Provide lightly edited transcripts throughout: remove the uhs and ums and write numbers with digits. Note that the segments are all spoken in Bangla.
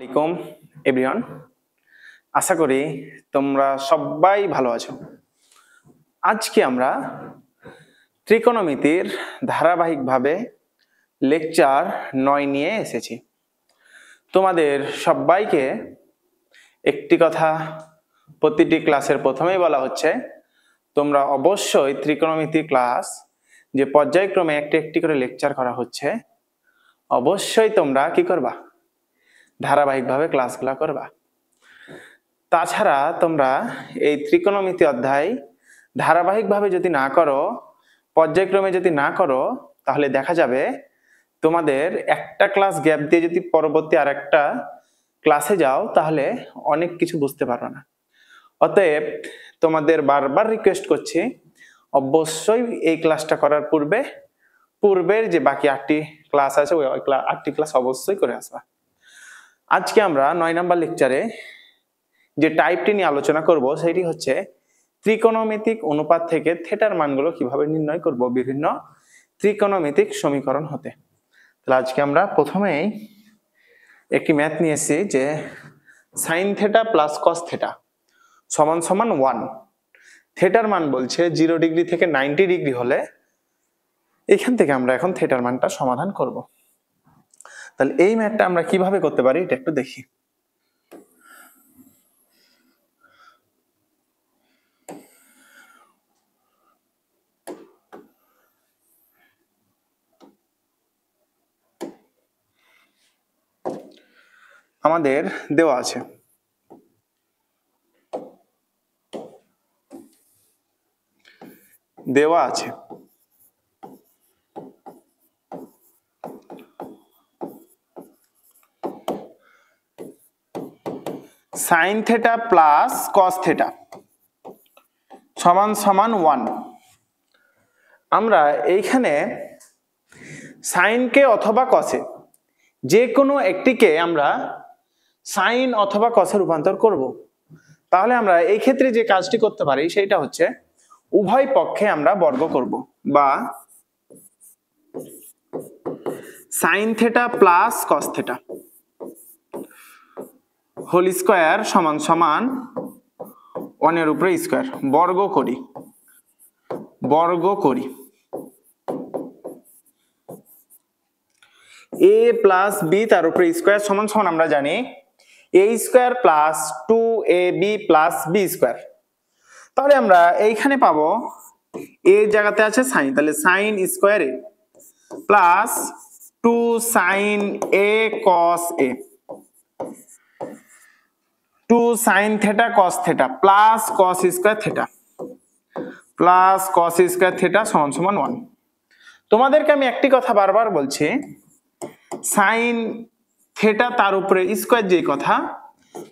আসসালামু আলাইকুম এভরিওয়ান, আশা করি তোমরা সবাই ভালো আছো। আজকে আমরা ত্রিকোণমিতির ধারাবাহিকভাবে লেকচার 9 নিয়ে এসেছি। তোমাদের সবাইকে একটি কথা প্রতিটি ক্লাসের প্রথমেই বলা হচ্ছে, তোমরা অবশ্যই ত্রিকোণমিতি ক্লাস যে পর্যায়ক্রমে একটি একটি করে লেকচার করা হচ্ছে, অবশ্যই তোমরা কি করবা, ধারাবাহিকভাবে ক্লাসগুলো করবা। তাছাড়া তোমরা এই ত্রিকোণমিতি অধ্যায় ধারাবাহিকভাবে যদি না করো, পর্যায়ক্রমে যদি না করো, তাহলে দেখা যাবে তোমাদের একটা ক্লাস গ্যাপ দিয়ে যদি পরবর্তী আরেকটা ক্লাসে যাও, তাহলে অনেক কিছু বুঝতে পারো না। অতএব তোমাদের বারবার রিকোয়েস্ট করছি, অবশ্যই এই ক্লাসটা করার পূর্বের যে বাকি 8টি ক্লাস আছে ওই 8টি ক্লাস অবশ্যই করে আসবা। আজকে আমরা 9 নম্বর লেকচারে যে টাইপটি নিয়ে আলোচনা করব সেটি হচ্ছে ত্রিকোণমিতিক অনুপাত থেকে থিটার মানগুলো কিভাবে নির্ণয় করব বিভিন্ন ত্রিকোণমিতিক সমীকরণ হতে। তাহলে আজকে আমরা প্রথমেই একটি ম্যাথ নিয়ে এসেছি যে sign theta plus cos theta সমান সমান 1। থেটার মান বলছে 0 ডিগ্রি থেকে 90 ডিগ্রি হলে এখান থেকে আমরা এখন থেটার মানটা সমাধান করব। তাহলে এই ম্যাথটা আমরা কিভাবে করতে পারি এটা একটু দেখি। আমাদের দেওয়া আছে sign theta plus cos theta সমান সমান 1। আমরা এইখানে সাইনকে অথবা কসে যে কোনো একটিকে আমরা সাইন অথবা কসে রূপান্তর করব। তাহলে আমরা এই ক্ষেত্রে যে কাজটি করতে পারি সেটা হচ্ছে উভয় পক্ষে আমরা বর্গ করব, বা sine theta plus cos theta whole square সমান সমান 1 এর উপরে স্কয়ার বর্গ করি a প্লাস b তার উপরে স্কয়ার সমান সমান আমরা জানি a square plus 2ab plus b square. তাহলে আমরা এইখানে পাবো a জায়গাতে আছে সাইন, তাহলে sine square a plus 2 sine a cos a 2 sine theta cos থেটা প্লাস cos স্কয়ার থেটা সমান সমান 1। তোমাদেরকে আমি একটি কথা বারবার বলছি, সাইন থেটা তার উপরে স্কয়ার যে কথা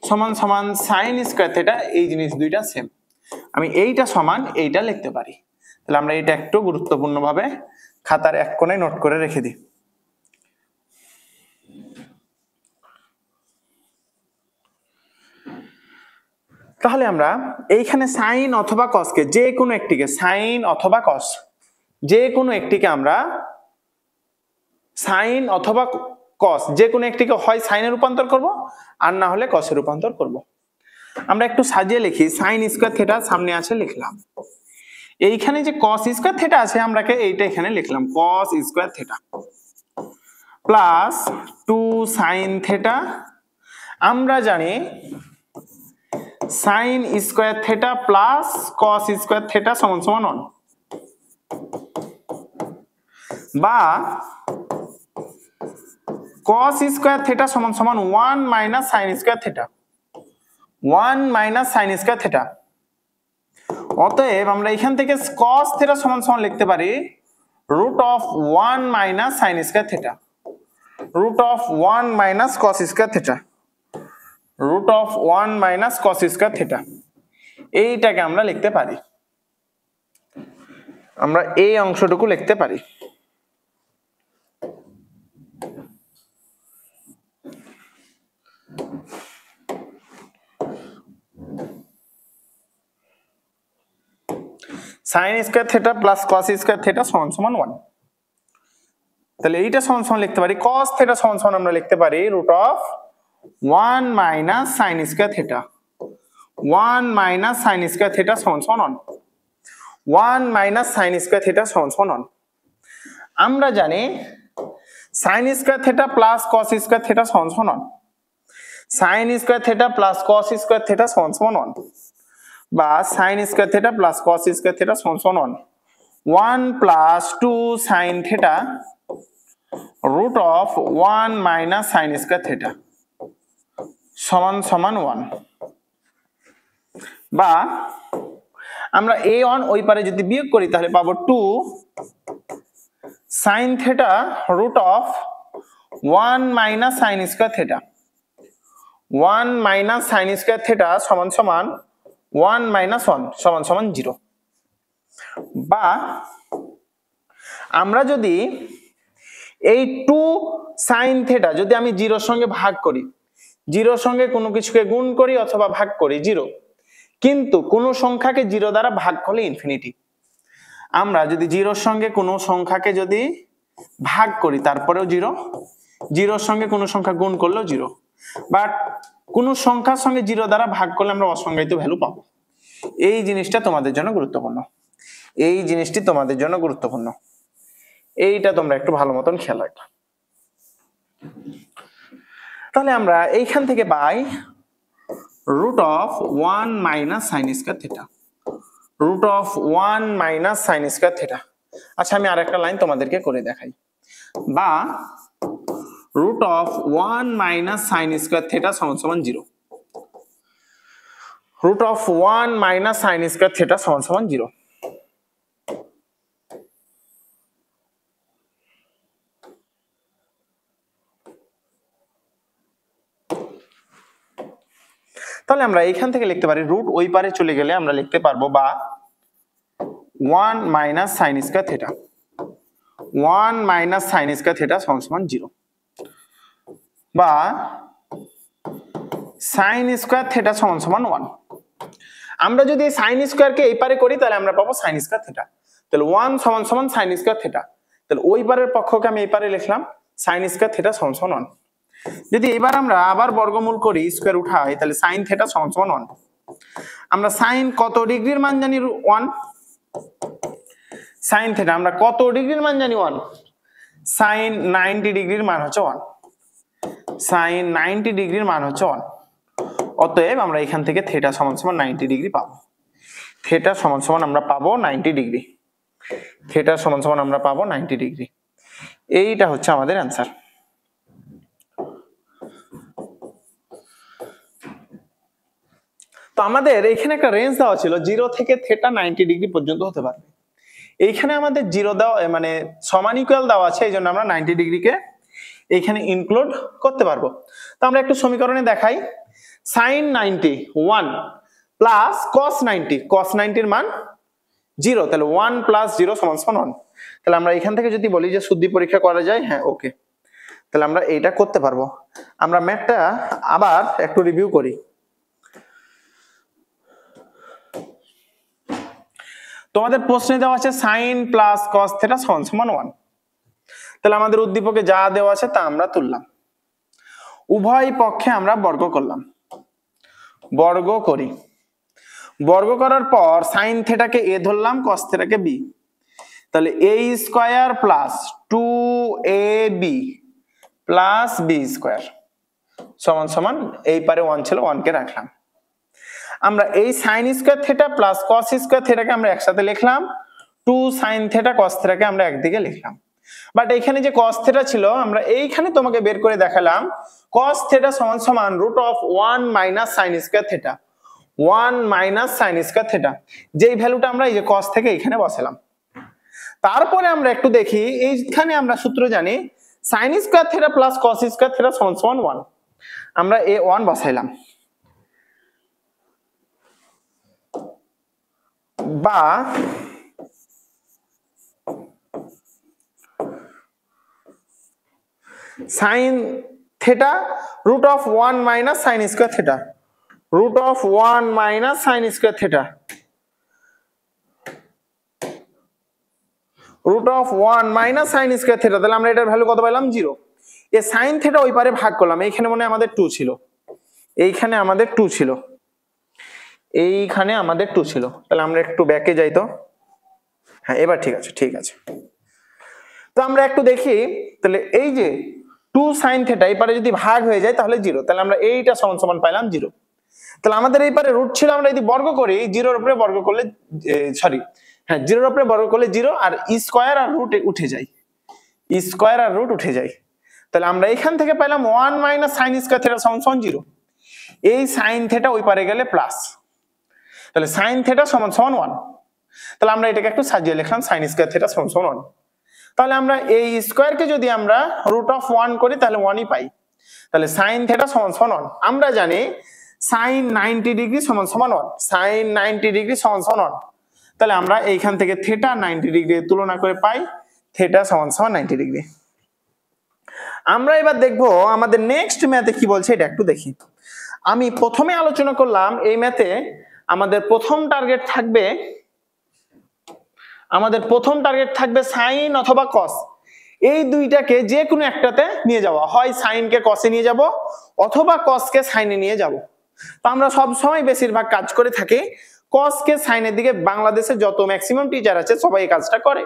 সমান সমান সাইন স্কয়ার থেটা, এই জিনিস দুইটা সেম। আমি এইটা সমান এইটা লিখতে পারি। তাহলে আমরা এটা একটু গুরুত্বপূর্ণভাবে খাতার এক কোণায় নোট করে রেখে দিই। তাহলে আমরা এইখানে সাইন অথবা কসকে যে কোনো একটিকে, সাইন অথবা কস যে কোনো একটিকে আমরা সাইন অথবা কস যে কোনো একটিকে হয় সাইনে রূপান্তর করব আর না হলে কসে রূপান্তর করব। আমরা একটু সাজিয়ে লিখি, সাইন স্কয়ার থেটা সামনে আছে লিখলাম, এইখানে যে কস স্কয়ার থেটা আছে আমরা এইটা এখানে লিখলাম কস square theta plus 2 sine theta. আমরা জানি sine square theta plus cos square theta সমান সমান 1, বা cos স্কয়ার থেটা সমান সমান 1 minus sine square theta 1 minus sine square theta. অতএব আমরা এখান থেকে cos থেটা সমান সমান লিখতে পারি root of 1 minus sine square theta root of 1 minus cos square theta root of 1 minus cos square theta. এইটাকে আমরা লিখতে পারি, আমরা এই অংশটুকু লিখতে পারি। Sine square theta plus cos square theta সমান সমান 1। তাহলে এইটা সমান সমান লিখতে পারি cos থেটা সমান সমান আমরা লিখতে পারি root of 1 minus sine square theta, 1 minus sine square theta সমান সমান 1 মাইনাস সাইন স্কয়ার থিটা সমান সমান। আমরা জানি sine square theta plus cos square theta সমান সমান sine square theta plus cos square theta সমান সমান বা sine square theta plus cos square theta সমান সমান 1 plus 2 sine theta root of 1 minus sine square theta সমান সমান 1। বা আমরা a1 ওই পারে যদি বিয়োগ করি তাহলে পাবো 2 sine theta root of 1 minus sine square theta, 1 minus sine square theta সমান সমান 1 মাইনাস 1 সমান সমান 0। বা আমরা যদি এই 2 সাইন থিটা যদি আমি 0 এর সঙ্গে ভাগ করি, 0 এর সঙ্গে কোনো কিছুকে গুণ করি অথবা ভাগ করি 0, কিন্তু কোন সংখ্যাকে 0 দ্বারা ভাগ করলে ইনফিনিটি। আমরা যদি 0 এর সঙ্গে কোনো সংখ্যাকে যদি ভাগ করি তারপরেও 0, 0 এর সঙ্গে কোনো সংখ্যা গুণ করলেও 0, বাট কোন সংখ্যার সঙ্গে 0 দ্বারা ভাগ করলে আমরা অসংজ্ঞায়িত ভ্যালু পাবো। এই জিনিসটা তোমাদের জন্য গুরুত্বপূর্ণ, এই জিনিসটি তোমাদের জন্য গুরুত্বপূর্ণ, এইটা তোমরা একটু ভালো মতন খেয়াল রাখবে। তাহলে আমরা এইখান থেকে পাই root of 1 minus sine square theta, root of 1 minus sine square theta. আচ্ছা আমি আরেকটা লাইন তোমাদেরকে করে দেখাই। বা root of 1 minus sine square theta সমান সমান 0, root of 1 minus sine square theta সমান সমান 0। তাহলে আমরা এইখান থেকে লিখতে পারি রুট ওই পারে চলে গেলে আমরা লিখতে পারবো বা 1 minus sine square theta, 1 minus sine square theta সমান সমান 0। বা সাইন স্কয়ার থিটা সমান সমান 1। আমরা যদি সাইন স্কয়ারকে এই পারে করি তাহলে আমরা পাবো সাইন স্কয়ার থিটা, তাহলে 1 সমান সমান সাইন স্কয়ার থিটা, তাহলে ওই পারের পক্ষকে আমি এই পারে লিখলাম সাইন স্কয়ার থিটা সমান সমান 1। যদি এবার আমরা আবার বর্গমূল করি স্কয়ার উঠাই তাহলে সাইন থিটা সমান সমান 1। আমরা সাইন কত ডিগ্রির মান জানি 1, সাইন থিটা আমরা কত ডিগ্রির মান জানি 1, সাইন 90 ডিগ্রির মান হচ্ছে 1, সাইন 90 ডিগ্রির মান হচ্ছে 1। অতএব আমরা এখান থেকে থিটা সমান সমান 90 ডিগ্রি পাবো, থিটা সমান সমান আমরা পাবো 90 ডিগ্রি, থিটা সমান সমান আমরা পাবো 90 ডিগ্রি। এইটা হচ্ছে আমাদের অ্যান্সার। তো আমাদের এখানে একটা রেঞ্জ দেওয়া ছিল 0 থেকে থিটা 90 ডিগ্রি পর্যন্ত হতে পারবে। এইখানে আমাদের 0 দেওয়া মানে সমান ইকুয়াল দেওয়া আছে, এই জন্য আমরা 90 ডিগ্রিকে এইখানে ইনক্লুড করতে পারবো। তো আমরা একটু সমীকরণে দেখাই। সাইন 90 1 প্লাস কস 90, কস 90 এর মান 0, তাহলে 1 প্লাস 0 সমান সমান 1। তাহলে আমরা এখান থেকে যদি বলি যে শুদ্ধি পরীক্ষা করা যায়, হ্যাঁ ওকে, তাহলে আমরা এইটা করতে পারবো। আমরা ম্যাথটা আবার একটু রিভিউ করি। তোমাদের প্রশ্নে দেওয়া আছে সাইন প্লাস কস থিটা সমান সমান 1। তাহলে আমাদের উদ্দীপকে যা দেওয়া আছে তা আমরা তুললাম, উভয় পক্ষে আমরা বর্গ করলাম, বর্গ করি, বর্গ করার পর সাইন থিটাকে a ধরলাম, কস থিটাকে b, তাহলে a square plus 2ab plus b square সমান সমান এই পারে 1 ছিল 1 কে রাখলাম। আমরা এই sine square theta plus cos square থিটাকে আমরা একসাথে লিখলাম, 2 সাইন থিটা কস থিটাকে আমরা একদিকে লিখলাম। বাট এখানে যে কস থিটা ছিল আমরা এইখানে তোমাকে বের করে দেখালাম কস থিটা সমান সমান root of 1 minus sine square theta, 1 minus sine square theta, যেই ভ্যালুটা আমরা এই যে কস থেকে এখানে বসালাম। তারপরে আমরা একটু দেখি এইখানে আমরা সূত্র জানি sine square theta plus cos square theta সমান সমান 1, আমরা এ 1 বসাইলাম। বা sine theta root of 1 minus sine square theta, root of 1 minus sine square theta, root of 1 minus sine square theta, তাহলে আমরা এটার ভ্যালু কত পাইলাম 0। এই সাইন থিটা ওই পারে ভাগ করলাম, এইখানে মনে হয় আমাদের 2 ছিল, এইখানে আমাদের 2 ছিল, এইখানে আমাদের 2 ছিল। তাহলে আমরা একটু ব্যাকে যাই তো। হ্যাঁ এবার ঠিক আছে, ঠিক আছে। তো আমরা একটু দেখি, তাহলে এই যে 2 sin θ এবারে যদি ভাগ হয়ে যায় তাহলে 0, তাহলে আমরা এইটা সমান সমান পাইলাম 0। তাহলে আমাদের এই পারে রুট ছিল, আমরা যদি বর্গ করি 0 এর উপরে বর্গ করলে সরি হ্যাঁ 0 এর উপরে বর্গ করলে 0 আর স্কয়ার আর রুট উঠে যায়, স্কয়ার আর রুট উঠে যায়। তাহলে আমরা এখান থেকে পাইলাম 1 - sin স্কয়ার থিটা সমান 0। এই sin θ ওই পারে গেলে প্লাস, তাহলে sin θ সমান 1। তাহলে আমরা এটাকে একটু সাজিয়ে লিখলাম sin স্কয়ার থিটা সমান 1। তাহলে আমরা এই স্কয়ারকে যদি আমরা √1 করি তাহলে 1ই পাই। তাহলে sin θ সমান 1। আমরা জানি sin 90 ডিগ্রি সমান 1, sin 90 ডিগ্রি সমান 1। তাহলে আমরা এইখান থেকে θ 90 ডিগ্রি তুলনা করে পাই θ সমান 90 ডিগ্রি। আমরা এবার দেখব আমাদের নেক্সট ম্যাথে কি বলছে, এটা একটু দেখি। আমি প্রথমে আলোচনা করলাম এই ম্যাথে আমাদের প্রথম টার্গেট থাকবে সাইন অথবা কস, এই দুইটাকে যে কোনো একটাতে নিয়ে যাওয়া, হয় সাইনকে কসে নিয়ে যাব অথবা কসকে সাইনে নিয়ে যাব। তো আমরা সব সময় বেশিরভাগ কাজ করে থাকি কসকে সাইনের দিকে। বাংলাদেশে যত ম্যাক্সিমাম টিচার আছে সবাই এই কাজটা করে।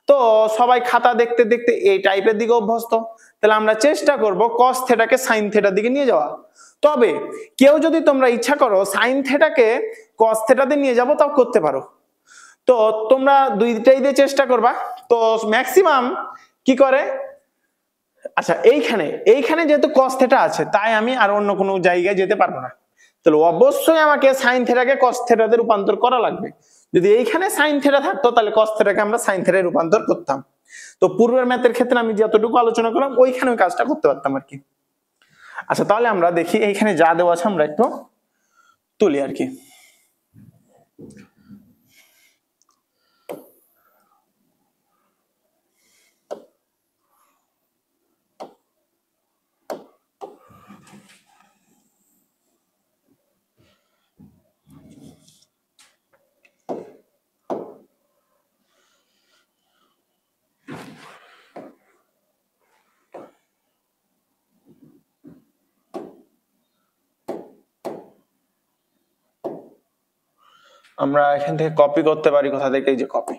তো সবাই খাতা দেখতে দেখতে এই টাইপের দিকে অভ্যস্ত। তাহলে আমরা চেষ্টা করব কস থেটাকে সাইন থেটার দিকে নিয়ে যাওয়া। তবে কেউ যদি তোমরা ইচ্ছা করো সাইন থেটাকে কস থেটাতে নিয়ে যাবো তাও করতে পারো। তো তোমরা দুইটাই দিয়ে চেষ্টা করবা। তো ম্যাক্সিমাম কি করে, আচ্ছা এইখানে যেহেতু কস থেটা আছে তাই আমি আর অন্য কোনো জায়গায় যেতে পারবো না, তাহলে অবশ্যই আমাকে সাইন থেটাকে কস থেটাতে রূপান্তর করা লাগবে। যদি এইখানে সাইন থেটা থাকতো তাহলে কস থেটাকে আমরা সাইন থেটায় রূপান্তর করতাম। তো পূর্বের ম্যাথের ক্ষেত্রে আমি যতটুকু আলোচনা করলাম ওইখানে ওই কাজটা করতে পারতাম আর কি। আচ্ছা তাহলে আমরা দেখি এইখানে যা দেওয়া আছে আমরা একটু তুলি আর কি। আমরা এখান থেকে কপি করতে পারি, কোথা থেকে, এই যে কপি।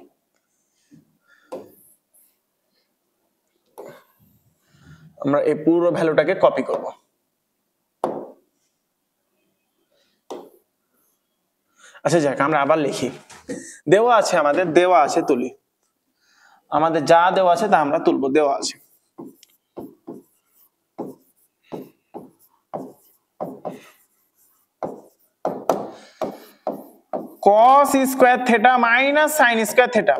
আমরা এই পুরো ভ্যালুটাকে কপি করব। আচ্ছা যাক আমরা আবার লিখি, দেওয়া আছে আমাদের, দেওয়া আছে তুলি, আমাদের যা দেওয়া আছে তা আমরা তুলবো। দেওয়া আছে cos square theta minus sin square theta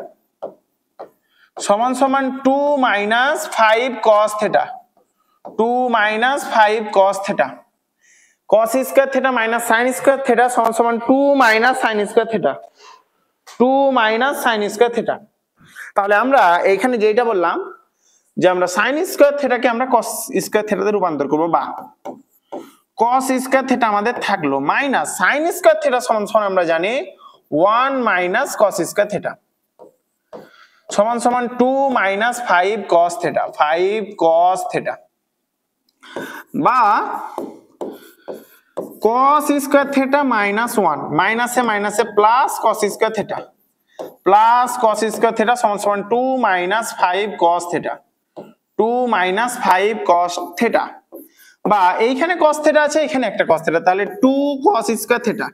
সমান সমান 2 - 5 cos theta, 2 - 5 cos theta. cos square theta minus sin square theta সমান সমান 2 - sin square theta, 2 - sin square theta. তাহলে আমরা এইখানে যেটা বললাম যে আমরা sin স্কয়ার থিটাকে আমরা cos স্কয়ার থিটাতে রূপান্তর করব, বা cos স্কয়ার থিটা আমাদের থাকলো মাইনাস sin স্কয়ার থিটা সমান সমান আমরা জানি 1 - cos স্কয়ার থিটা সমান সমান 2 - 5 cos থিটা, 5 cos থিটা, বা cos স্কয়ার থিটা মাইনাস 1 মাইনাসে মাইনাসে plus cos square theta plus cos square theta সমান সমান 2 - 5 cos থিটা, 2 - 5 cos থিটা, বা এইখানে cos থিটা আছে এখানে একটা cos থিটা, তাহলে 2 cos square theta,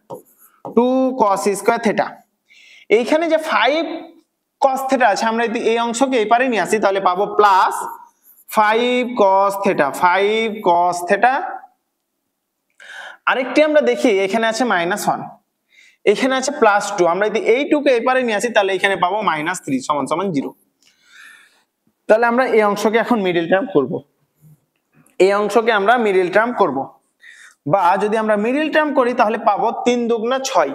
2 cos square theta. এইখানে যে 5 cos থিটা আছে আমরা যদি এই অংশকে এই পারে নিয়ে আসি তাহলে পাবো plus 5 cos theta, 5 cos theta. আরেকটি আমরা দেখি এখানে আছে -1, এখানে আছে +2, আমরা যদি এই 2 কে এই পারে নিয়ে আসি তাহলে এখানে পাবো -3 সমান সমান 0। তাহলে আমরা এই অংশকে এখন মিডল টার্ম করব, এই অংশকে আমরা মিডল টার্ম করব, বা যদি আমরা মিডল টার্ম করি তাহলে পাবো 3 দুগুণা 6,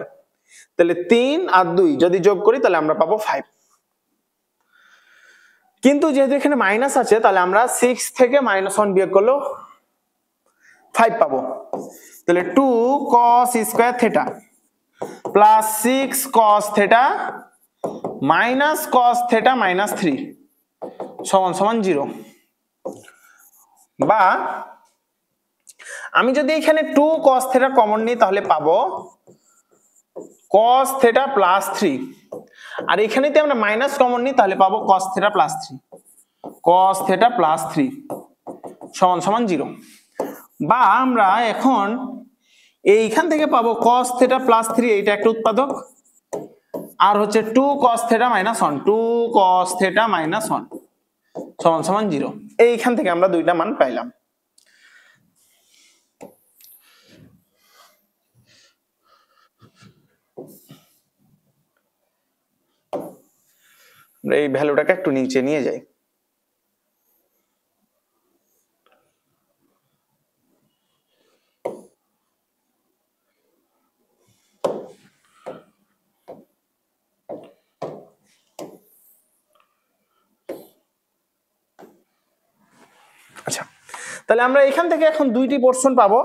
তাহলে 3 আর 2 যদি যোগ করি তাহলে আমরা পাবো 5। কিন্তু যেহেতু এখানে মাইনাস আছে তাহলে আমরা 6 থেকে -1 বিয়োগ করলেও 5 পাবো। তাহলে 2 cos square theta plus 6 cos theta minus cos theta -3 সমান সমান 0, বা আমি যদি এখানে 2 cos θ কমন নিই তাহলে পাবো cos θ প্লাস 3, আর এখানে যদি আমরা মাইনাস কমন নিই তাহলে পাবো cos θ প্লাস 3, cos θ প্লাস 3 সমান সমান 0। বা আমরা এখন এইখান থেকে পাবো cos θ প্লাস 3, এইটা একটা উৎপাদক, আর হচ্ছে 2 cos θ মাইনাস 1, 2 cos θ মাইনাস 1 সমান সমান 0। এইখান থেকে আমরা দুইটা মান পাইলাম। এই ভ্যালুটাকে একটু নিচে নিয়ে যাই। আচ্ছা, তাহলে আমরা এখান থেকে এখন দুইটি পোরশন পাবো।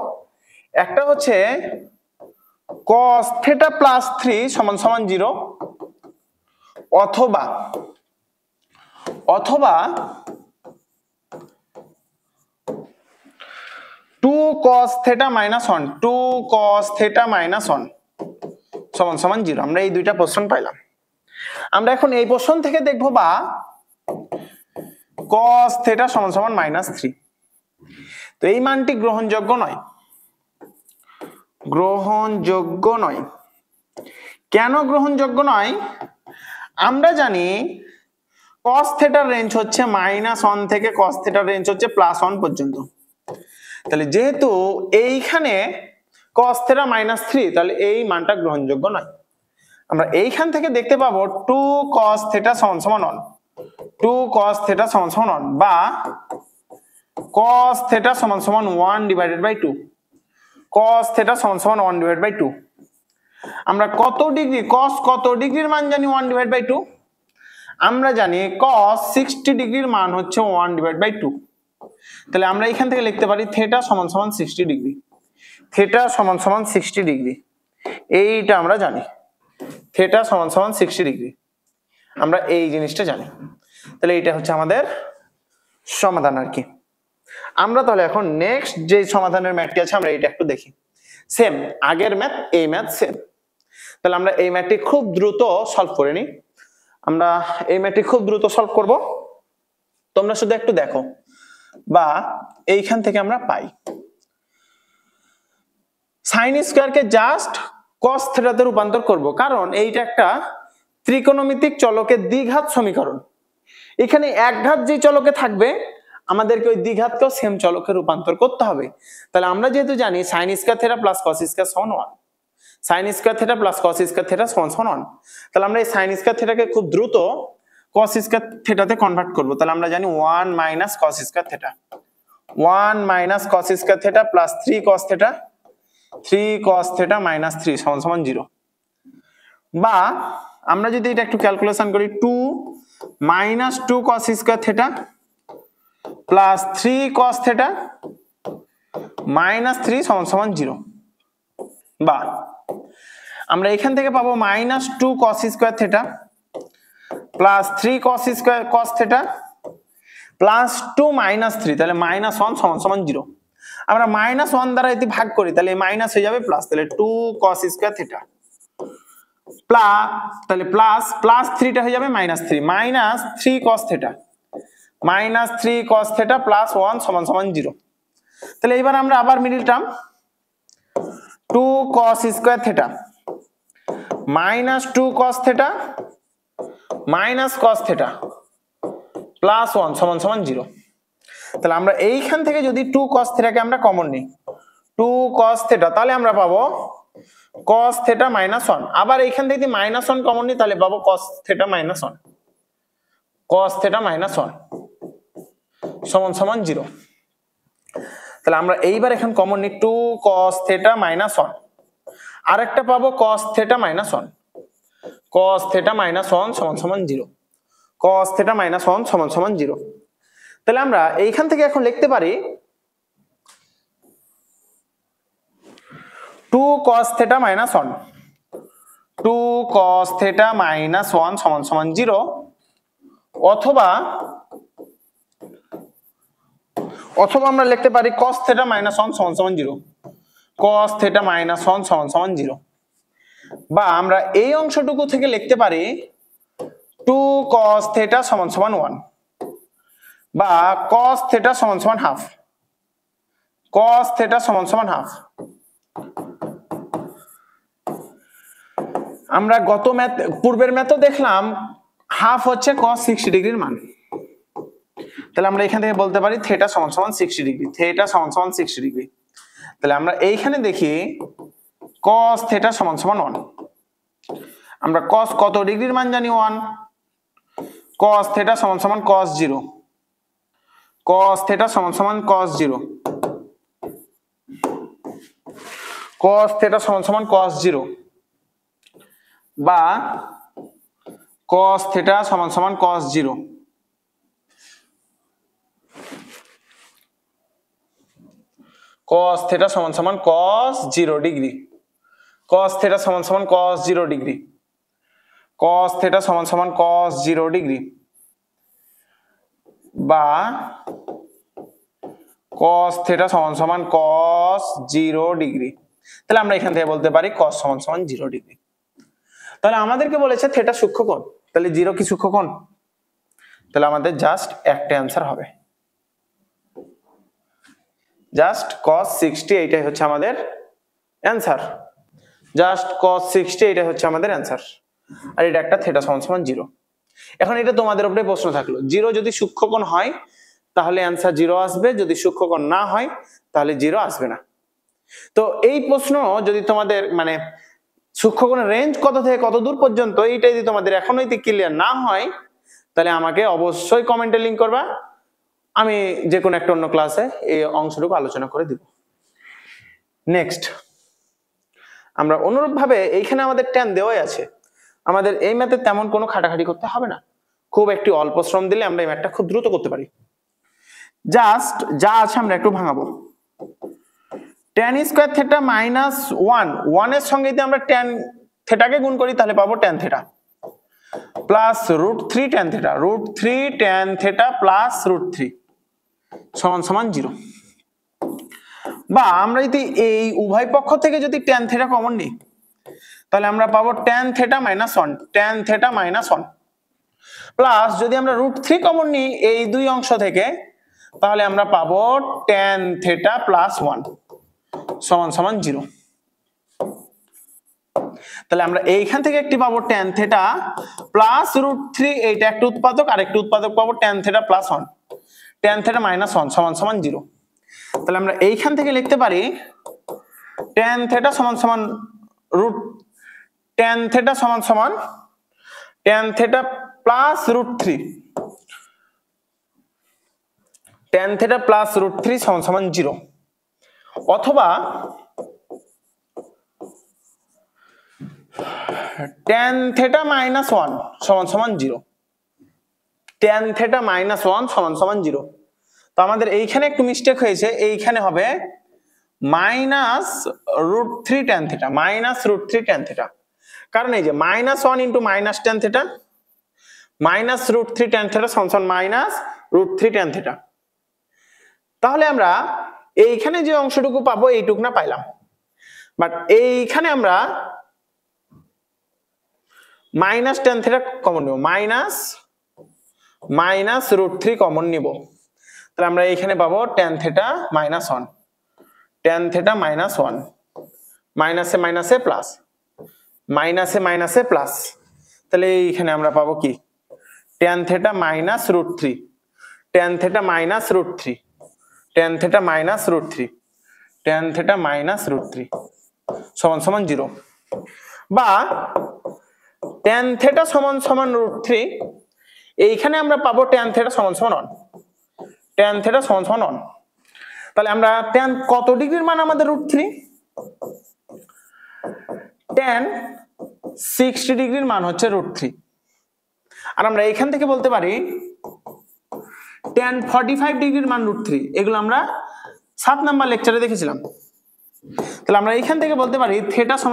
একটা হচ্ছে cos θ প্লাস 3 সমান সমান 0, অথবা 2 cos θ মাইনাস 1, 2 cos θ মাইনাস 1 সমান সমান 0। আমরা এই দুইটা পোরশন পাইলাম। আমরা এখন এই পোরশন থেকে দেখবো বা cos θ সমান সমান মাইনাস 3, তো এই মানটি গ্রহণযোগ্য নয়। গ্রহণযোগ্য নয় কেন গ্রহণযোগ্য নয়? আমরা জানি cos θ রেঞ্জ হচ্ছে -1 থেকে cos θ রেঞ্জ হচ্ছে +1 পর্যন্ত। তাহলে যেহেতু এইখানে cos θ -3, তাহলে এই মানটা গ্রহণযোগ্য নয়। আমরা এইখান থেকে দেখতে পাবো 2 cos θ সমান সমান 1, 2 cos θ সমান সমান 1, বা cos θ সমান সমান 1 ডিভাইডেড বাই 2, cos θ সমান সমান 1 ডিভাইডেড বাই 2। আমরা কত ডিগ্রি cos কত ডিগ্রির মান জানি 1 ডিভাইড বাই 2? আমরা জানি cos 60 ডিগ্রির মান হচ্ছে 1 ডিভাইড বাই 2। তাহলে আমরা এখান থেকে লিখতে পারি θ সমান সমান 60 ডিগ্রি, θ সমান সমান 60 ডিগ্রি, এইটা আমরা জানি। θ সমান সমান 60 ডিগ্রি, আমরা এই জিনিসটা জানি। তাহলে এটা হচ্ছে আমাদের সমাধান আর কি। আমরা তাহলে এখন নেক্সট যে সমাধানের ম্যাথটি আছে আমরা এটা একটু দেখি। সেম আগের ম্যাথ, এই ম্যাথ সেম। তাহলে আমরা এই ম্যাথটি খুব দ্রুত সলভ করে নিই। আমরা এই ম্যাথটি খুব দ্রুত সলভ করব, তোমরা শুধু একটু দেখো। বা এইখান থেকে আমরা পাই sin স্কয়ারকে জাস্ট cos θ তে রূপান্তর করব, কারণ এইটা একটা ত্রিকোণমিতিক চলকের দ্বিঘাত সমীকরণ। এখানে একঘাত যে চলকে থাকবে আমাদেরকে ওই দ্বিঘাতকেও সেম চলকে রূপান্তর করতে হবে। তাহলে আমরা যেহেতু জানি sin square θ plus cos square সমান 1, sin square θ plus cos square θ সমান সমান 1, তাহলে আমরা এই sin স্কয়ার θ কে খুব দ্রুত cos স্কয়ার θ তে কনভার্ট করব। তাহলে আমরা জানি 1 minus cos square θ, 1 minus cos square θ plus 3 cos θ, 3 cos θ minus 3 সমান সমান 0। বা আমরা যদি এটা একটু ক্যালকুলেশন করি, 2 minus 2 cos square θ plus 3 cos θ minus 3 সমান সমান 0। বা আমরা এখান থেকে পাবো minus 2 cos square θ plus 3 cos square cos θ plus 2 minus 3, তাহলে মাইনাস 1 সমান সমান 0। আমরা মাইনাস 1 দ্বারা যদি ভাগ করি তাহলে মাইনাস হয়ে যাবে প্লাস, তাহলে 2 cos স্কয়ার θ প্লাস, তাহলে প্লাস প্লাস 3টা হয়ে যাবে minus 3, minus 3 cos θ minus 3 cos θ plus 1 সমান সমান 0। তাহলে এবার আমরা আবার middle term 2 cos square θ minus 2 cos θ minus cos θ plus 1 সমান সমান 0। তাহলে আমরা এইখান থেকে যদি 2 cos θ কে আমরা কমন নিই, 2 cos θ, তাহলে আমরা পাবো cos θ মাইনাস 1। আবার এইখান থেকে যদি মাইনাস 1 কমন নিই তাহলে পাবো cos θ মাইনাস 1, cos θ মাইনাস 1 সমান সমান 0। তাহলে আমরা এইবার এখন কমন নিই 2 cos θ মাইনাস 1, আরেকটা পাবো cos θ মাইনাস 1, cos θ মাইনাস 1 সমান সমান 0, cos θ মাইনাস 1 সমান সমান 0। তাহলে আমরা এইখান থেকে এখন লিখতে পারি 2 cos θ মাইনাস 1, 2 cos θ মাইনাস 1 সমান সমান 0, অথবা অথবা আমরা লিখতে পারি cos θ - 1 = 0, cos θ - 1 = 0, বা আমরা এই অংশটুকু থেকে লিখতে পারি 2 cos θ = 1, বা cos θ = half, cos θ = half। আমরা পূর্বের ম্যাথও দেখলাম হাফ হচ্ছে cos 60 ডিগ্রির মান, তাহলে আমরা এখান থেকে বলতে পারি θ = 60 ডিগ্রি, θ = 60 ডিগ্রি। তাহলে আমরা এইখানে দেখি cos θ = 1, আমরা cos কত ডিগ্রির মান জানি 1, cos θ = cos 0, cos θ = cos 0, cos θ = cos 0, বা cos θ = cos 0, cos θ = cos 0 degree, cos θ = cos 0 degree, cos θ = cos 0 degree, বা cos θ = cos 0 ডিগ্রি। তাহলে আমরা এখান থেকে বলতে পারি cos = 0 ডিগ্রি। তাহলে আমাদেরকে বলেছে θ সূক্ষ্মকোণ, তাহলে 0 কি সূক্ষ্মকোণ? তাহলে আমাদের জাস্ট একটা অ্যান্সার হবে, জাস্ট cos 60, এইটাই হচ্ছে আমাদের অ্যান্সার, জাস্ট cos 60 এইটাই হচ্ছে আমাদের অ্যান্সার। আর এটা একটা θ = 0। এখন এটা তোমাদের উপরে প্রশ্ন থাকলো, 0 যদি সূক্ষ্মকোণ হয় তাহলে অ্যান্সার 0 আসবে, যদি সূক্ষ্মকোণ না হয় তাহলে 0 আসবে না। তো এই প্রশ্ন যদি তোমাদের মানে সূক্ষ্মকোণের রেঞ্জ কত থেকে কত দূর পর্যন্ত, এইটা যদি তোমাদের এখনো ক্লিয়ার না হয় তাহলে আমাকে অবশ্যই কমেন্টে লিংক করবা, আমি যে কোনো একটা অন্য ক্লাসে এই অংশটুকু আলোচনা করে দিব। নেক্সট আমরা অনুরূপভাবে এইখানে আমাদের tan দেওয়াই আছে, আমাদের এই ম্যাথে তেমন কোনো খাটাখাটি করতে হবে না, খুব একটি অল্প শ্রম দিলে আমরা এই ম্যাথটা খুব দ্রুত করতে পারি। জাস্ট যা আছে আমরা একটু ভাঙাবো। tan স্কয়ার θ -1, 1 এর সঙ্গে যদি আমরা tan θ কে গুণ করি তাহলে পাবো tan θ plus √3 tan θ, √3 tan θ plus √3 = 0, বা আমরা যদি এই উভয় পক্ষ থেকে যদি tan θ কমন নিই তাহলে আমরা পাবো tan θ - 1, tan θ - 1, প্লাস যদি আমরা √3 কমন নিই এই দুই অংশ থেকে তাহলে আমরা পাবো tan θ প্লাস 1 = 0। তাহলে আমরা এইখান থেকে একটি পাবো tan θ প্লাস √3, এইটা একটা উৎপাদক, আর একটা উৎপাদক পাবো tan θ প্লাস 1, tan θ - 1 = 0। তাহলে আমরা এইখান থেকে লিখতে পারি tan θ = tan θ tan θ plus √3, tan θ plus √3 = 0, অথবা tan θ - 1 = 0, tan θ - 1 = 0। তো আমাদের এইখানে একটু মিস্টেক হয়েছে, এইখানে হবে -√3 tan θ, -√3 tan θ, কারণ এই যে -1 * -tan θ, -√3 tan θ -√3 tan θ। তাহলে আমরা এইখানে যে অংশটুকু পাবো এইটুকু না পাইলাম, বাট এইখানে আমরা -tan θ কমন নিব, -√3 কমন নিব, তাহলে আমরা এইখানে পাবো tan θ -1, tan θ -1, মাইনাসে মাইনাসে প্লাস, মাইনাসে মাইনাসে প্লাস, তাহলে এইখানে আমরা পাবো কি tan θ -√3, tan θ -√3, tan θ -√3, tan θ -√3 = 0, বা tan θ =√3, এইখানে আমরা পাবো tan θ = 1, tan θ = 1। তাহলে আমরা tan কত ডিগ্রির মান আমাদের √3, tan 60 ডিগ্রির মান হচ্ছে √3, আর আমরা এখান থেকে বলতে পারি tan 45 ডিগ্রির মান √3, এগুলো আমরা 7 নাম্বার লেকচারে দেখেছিলাম। তাহলে আমরা এইখান থেকে বলতে পারি θ =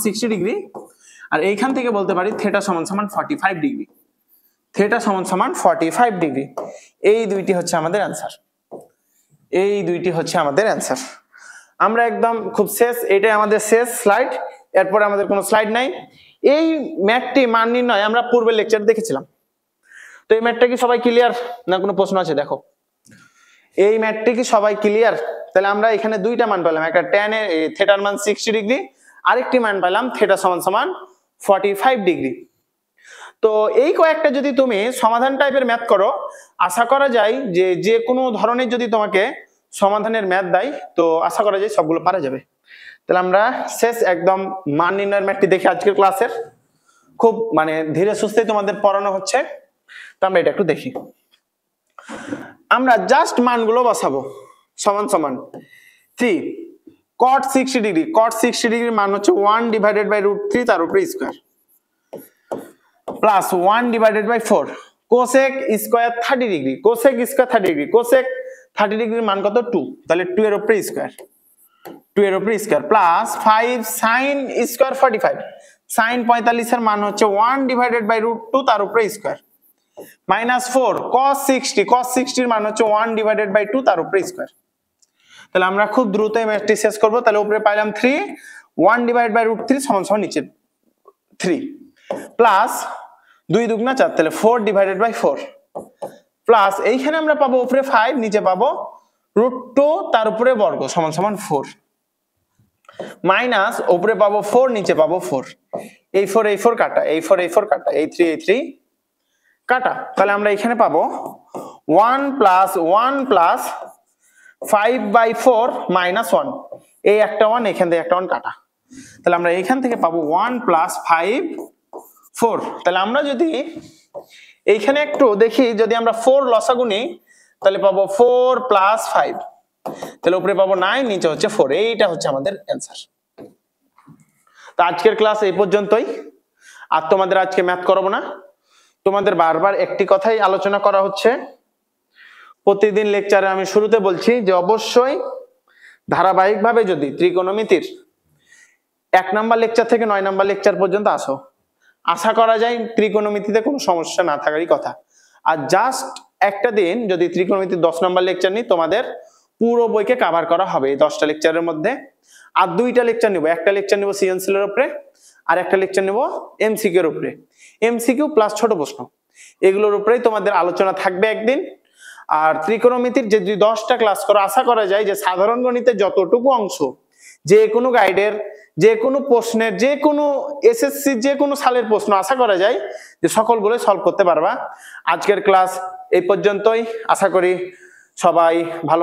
60 ডিগ্রি, আর এইখান থেকে বলতে পারি θ = 45 ডিগ্রি, θ = 45 ডিগ্রি। এই দুইটি হচ্ছে আমাদের অ্যান্সার, এই দুইটি হচ্ছে আমাদের অ্যান্সার। আমরা একদম খুব শেষ, এটাই আমাদের শেষ স্লাইড, এরপরে আমাদের কোনো স্লাইড নাই। এই ম্যাথটি মান নির্ণয় আমরা পূর্বের লেকচারে দেখেছিলাম। তো এই ম্যাথটা কি সবাই ক্লিয়ার, না কোনো প্রশ্ন আছে? দেখো এই ম্যাথটি কি সবাই ক্লিয়ার? তাহলে আমরা এখানে দুইটা মান পেলাম, একটা tan এর থিটার মান 60 ডিগ্রি, আরেকটি মান পেলাম থিটা সমান সমান 45 ডিগ্রি। তো এই কয়েকটা যদি তুমি সমাধান টাইপের ম্যাথ করো, আশা করা যায় যে যে কোনো ধরনের যদি তোমাকে সমাধানের ম্যাথ দেয়, তো আশা করা যায় সবগুলো পারা যাবে। তাহলে আমরা শেষ একদম মান নির্ণয়ের ম্যাথটি দেখি আজকের ক্লাসের। খুব মানে ধীরে সুস্থে তোমাদের পড়ানো হচ্ছে, তো আমরা এটা একটু দেখি। আমরা জাস্ট মানগুলো বসাবো। সমান সমান 3 cot 60 ডিগ্রি, cot 60 ডিগ্রির মান হচ্ছে 1 ডিভাইডেড বাই √3 তার উপরে square, plus 1 divided by 4 cosec square 30 degree, cosec square 30 degree, cosec 30 ডিগ্রির মান কত? 2, তাহলে 2 এর উপরে স্কয়ার, 2 এর উপরে square, plus 5 sin square 45, sin 45 এর মান হচ্ছে 1 ডিভাইডেড বাই √2 তার উপরে স্কয়ার, মাইনাস 4 cos 60, cos 60 এর মান হচ্ছে 1 ডিভাইডেড বাই 2 তার উপরে স্কয়ার। তাহলে আমরা খুব দ্রুত এই ম্যাথটি শেষ করব। তাহলে উপরে পাইলাম 3, 1 ডিভাইড বাই √3 সমান সমান নিচে 3, প্লাস 2 দুগুণা 4, তাহলে 4 ডিভাইডেড বাই 4, প্লাস এইখানে আমরা পাবো উপরে 5, নিচে পাবো √2 তার উপরে বর্গ সমান সমান 4, মাইনাস উপরে পাবো 4, নিচে পাবো 4, এই 4 এই 4 কাটা, এই 4 এই 4 কাটা, এই 3 এই 3 কাটা। তাহলে আমরা এখানে পাবো 1 প্লাস 1 প্লাস 5/4 মাইনাস 1, এই একটা 1 এখান থেকে একটা 1 কাটা, তাহলে আমরা এখান থেকে পাবো 1 প্লাস 5 4। তাহলে আমরা যদি এইখানে একটু দেখি, যদি আমরা 4 লসাগু নিই তাহলে পাবো 4 প্লাস 5, তাহলে উপরে পাবো 9, নিচে হচ্ছে 4, এইটা হচ্ছে আমাদের অ্যান্সার। তো আজকের ক্লাস এই পর্যন্তই, আর তোমাদের আজকে ম্যাথ করাবো না। তোমাদের বারবার একটি কথাই আলোচনা করা হচ্ছে, প্রতিদিন লেকচারে আমি শুরুতে বলছি যে অবশ্যই ধারাবাহিকভাবে যদি ত্রিকোণমিতির 1 নাম্বার লেকচার থেকে 9 নাম্বার লেকচার পর্যন্ত আসো, আশা করা যায় ত্রিকোণমিতিতে কোনো সমস্যা না থাকারই কথা। আর জাস্ট একটা দিন যদি ত্রিকোণমিতির 10 নাম্বার লেকচার নিই, তোমাদের পুরো বইকে কভার করা হবে এই 10টা লেকচারের মধ্যে। আর 2টা লেকচার নিব, একটা লেকচার নিব সিএনসিএল এর উপরে, আর একটা লেকচার নিব এমসিকিউ এর উপরে। এমসিকিউ প্লাস ছোট প্রশ্ন, এগুলোর উপরেই তোমাদের আলোচনা থাকবে একদিন। আর ত্রিকোণমিতির যে 10টা ক্লাস করো, আশা করা যায় যে সাধারণ গণিতের যতটুকু অংশ, যে কোনো গাইডের, যে কোনো প্রশ্নের, যে কোনো এসএসসি যে কোনো সালের প্রশ্ন, আশা করা যায় যে সকলগুলোই সলভ করতে পারবা। আজকের ক্লাস এই পর্যন্তই, আশা করি সবাই ভালো